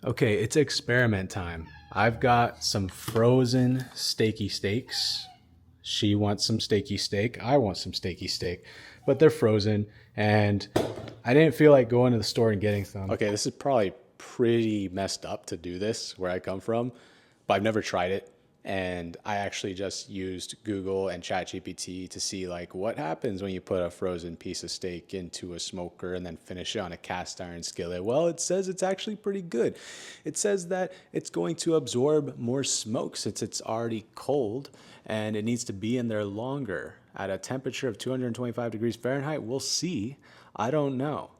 Okay, it's experiment time. I've got some frozen steaky steaks. She wants some steaky steak. I want some steaky steak, but they're frozen and I didn't feel like going to the store and getting some. Okay, this is probably pretty messed up to do this where I come from, but I've never tried it. And I actually just used Google and ChatGPT to see like what happens when you put a frozen piece of steak into a smoker and then finish it on a cast iron skillet. Well, it says it's actually pretty good. It says that it's going to absorb more smoke since it's already cold and it needs to be in there longer at a temperature of 225 degrees Fahrenheit. We'll see. I don't know.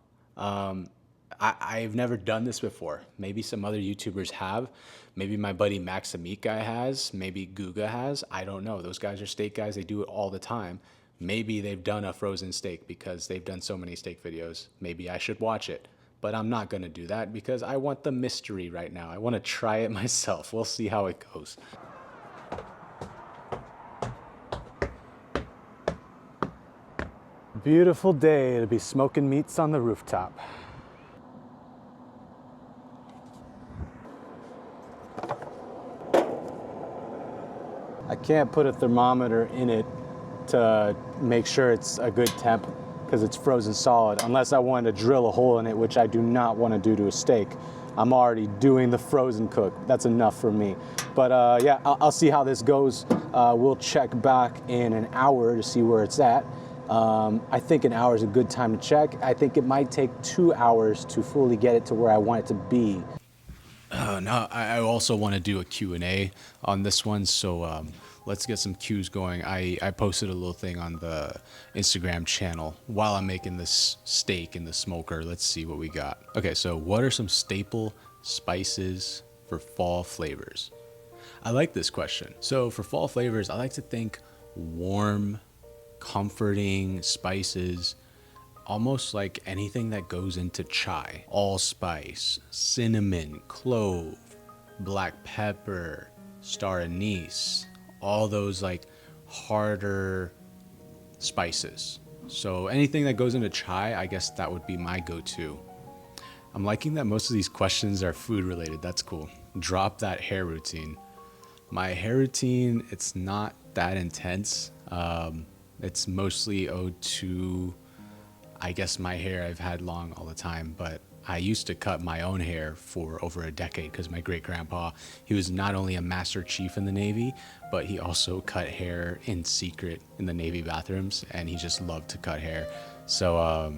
I've never done this before. Maybe some other YouTubers have. Maybe my buddy Maximic guy has. Maybe Guga has. I don't know. Those guys are steak guys. They do it all the time. Maybe they've done a frozen steak because they've done so many steak videos. Maybe I should watch it. But I'm not going to do that because I want the mystery right now. I want to try it myself. We'll see how it goes. Beautiful day to be smoking meats on the rooftop. I can't put a thermometer in it to make sure it's a good temp because it's frozen solid, unless I wanted to drill a hole in it, which I do not want to do to a steak. I'm already doing the frozen cook. That's enough for me. But yeah, I'll see how this goes. We'll check back in an hour to see where it's at. I think an hour is a good time to check. I think it might take 2 hours to fully get it to where I want it to be. No, I also want to do a Q&A on this one, so let's get some cues going. I posted a little thing on the Instagram channel while I'm making this steak in the smoker. Let's see what we got. Okay, so what are some staple spices for fall flavors? I like this question. So for fall flavors, I like to think warm, comforting spices, almost like anything that goes into chai. Allspice, cinnamon, clove, black pepper, star anise, all those like harder spices. So anything that goes into chai, I guess that would be my go-to. I'm liking that most of these questions are food related. That's cool. Drop that hair routine. My hair routine, it's not that intense. It's mostly owed to, I guess, my hair I've had long all the time, but I used to cut my own hair for over a decade because my great grandpa, he was not only a master chief in the Navy, but he also cut hair in secret in the Navy bathrooms, and he just loved to cut hair. So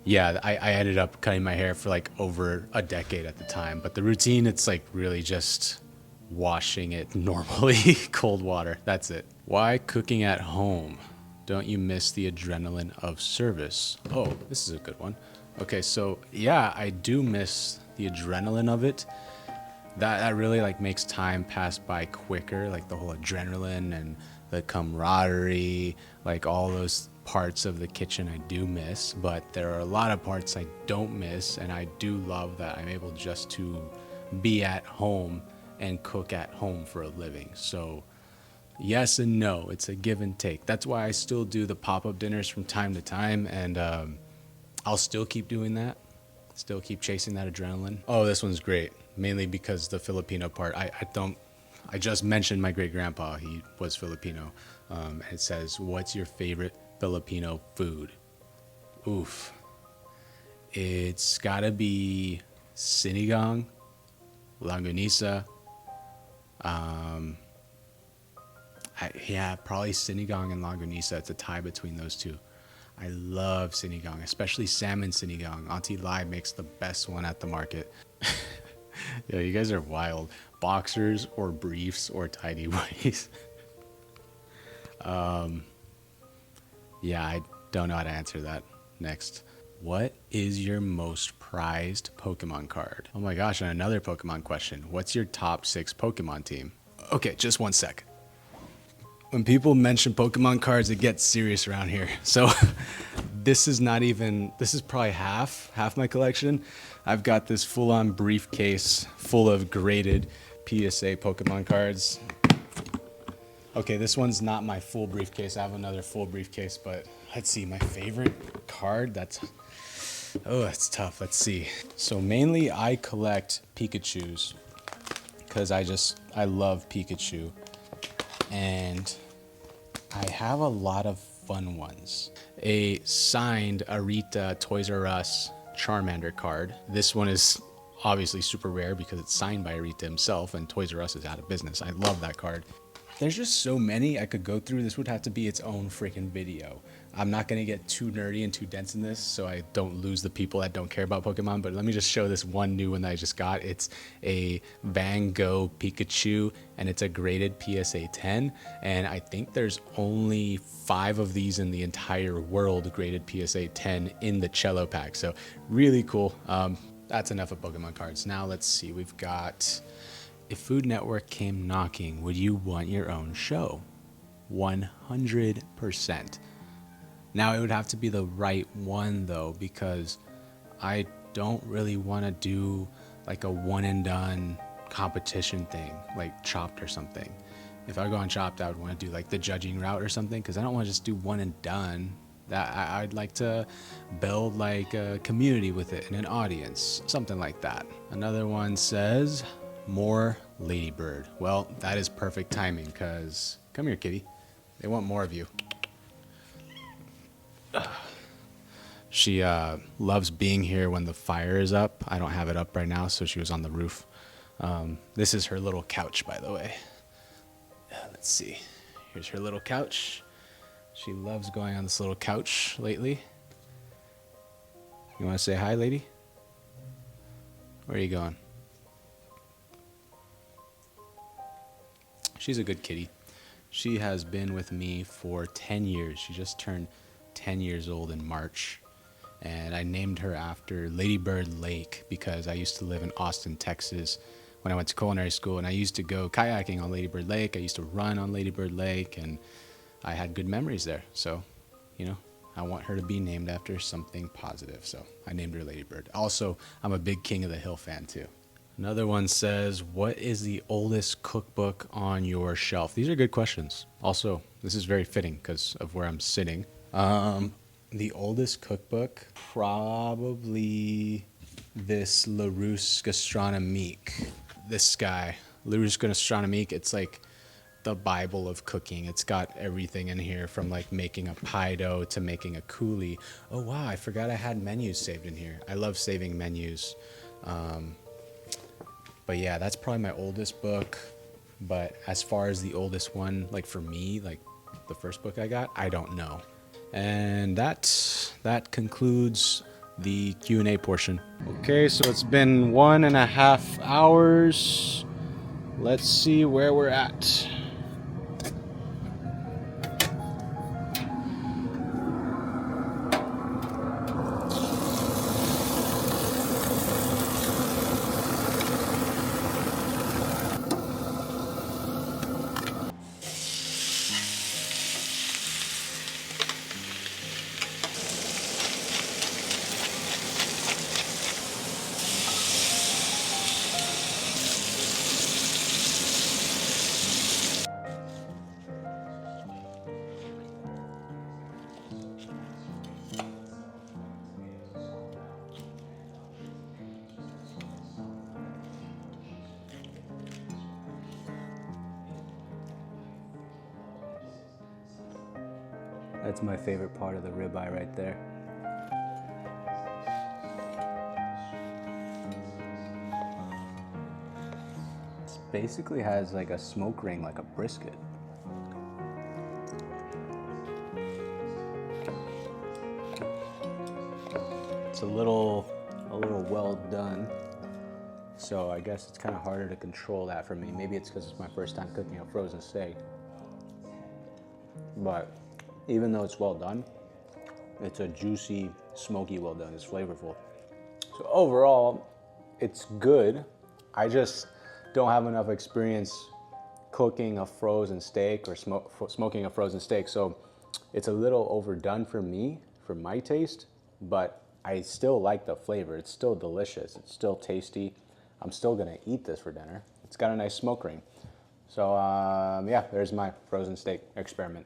yeah, I ended up cutting my hair for like over a decade at the time, but the routine, it's like really just washing it normally, cold water, that's it. Why cooking at home? Don't you miss the adrenaline of service? Oh, this is a good one. Okay, so yeah, I do miss the adrenaline of it. That really like makes time pass by quicker, like the whole adrenaline and the camaraderie, like all those parts of the kitchen I do miss, but there are a lot of parts I don't miss, and I do love that I'm able just to be at home and cook at home for a living. So yes and no, it's a give and take. That's why I still do the pop-up dinners from time to time, and I'll still keep doing that, still keep chasing that adrenaline. Oh, this one's great, mainly because the Filipino part. I just mentioned my great grandpa, he was Filipino. It says, what's your favorite Filipino food? Oof, it's gotta be sinigang, longganisa. Yeah, probably sinigang and longganisa. It's a tie between those two. I love sinigang, especially salmon sinigang. Auntie Lai makes the best one at the market. Yeah, you guys are wild. Boxers or briefs or tidy whities. Yeah, I don't know how to answer that. Next. What is your most prized Pokemon card? Oh my gosh, and another Pokemon question. What's your top 6 Pokemon team? Okay, just one sec. When people mention Pokemon cards, it gets serious around here. So this is probably half my collection. I've got this full-on briefcase full of graded PSA Pokemon cards. Okay, this one's not my full briefcase. I have another full briefcase, but let's see, my favorite card, that's Oh, that's tough. Let's see. So mainly I collect Pikachus because I love Pikachu. And I have a lot of fun ones. A signed Arita Toys R Us Charmander card. This one is obviously super rare because it's signed by Arita himself and Toys R Us is out of business. I love that card. There's just so many I could go through. This would have to be its own freaking video. I'm not gonna get too nerdy and too dense in this so I don't lose the people that don't care about Pokemon, but let me just show this one new one that I just got. It's a Van Gogh Pikachu and it's a graded PSA 10, and I think there's only 5 of these in the entire world graded PSA 10 in the cello pack, so really cool. That's enough of Pokemon cards. Now let's see, we've got, if Food Network came knocking, would you want your own show? 100%. Now it would have to be the right one though, because I don't really want to do like a one and done competition thing, like Chopped or something. If I go on Chopped, I would want to do like the judging route or something, because I don't want to just do one and done. That I'd like to build like a community with it and an audience, something like that. Another one says, more Ladybird. Well, that is perfect timing, because come here, kitty. They want more of you. She loves being here when the fire is up. I don't have it up right now, so she was on the roof. This is her little couch, by the way. Let's see. Here's her little couch. She loves going on this little couch lately. You want to say hi, lady? Where are you going? She's a good kitty. She has been with me for 10 years. She just turned 10 years old in March. And I named her after Lady Bird Lake because I used to live in Austin, Texas when I went to culinary school, and I used to go kayaking on Lady Bird Lake. I used to run on Lady Bird Lake, and I had good memories there. So, you know, I want her to be named after something positive. So I named her Lady Bird. Also, I'm a big King of the Hill fan too. Another one says, what is the oldest cookbook on your shelf? These are good questions. Also, this is very fitting because of where I'm sitting. The oldest cookbook, probably this Larousse Gastronomique. This guy, Larousse Gastronomique, it's like the Bible of cooking. It's got everything in here from like making a pie dough to making a coulis. Oh wow, I forgot I had menus saved in here. I love saving menus. But yeah, that's probably my oldest book. But as far as the oldest one, like for me, like the first book I got, I don't know. And that concludes the Q&A portion. Okay, so it's been 1.5 hours. Let's see where we're at. That's my favorite part of the ribeye right there. This basically has like a smoke ring, like a brisket. It's a little well done. So I guess it's kind of harder to control that for me. Maybe it's because it's my first time cooking a frozen steak. But even though it's well done, it's a juicy, smoky well done. It's flavorful. So overall, it's good. I just don't have enough experience cooking a frozen steak or smoking a frozen steak. So it's a little overdone for me, for my taste, but I still like the flavor. It's still delicious. It's still tasty. I'm still gonna eat this for dinner. It's got a nice smoke ring. So yeah, there's my frozen steak experiment.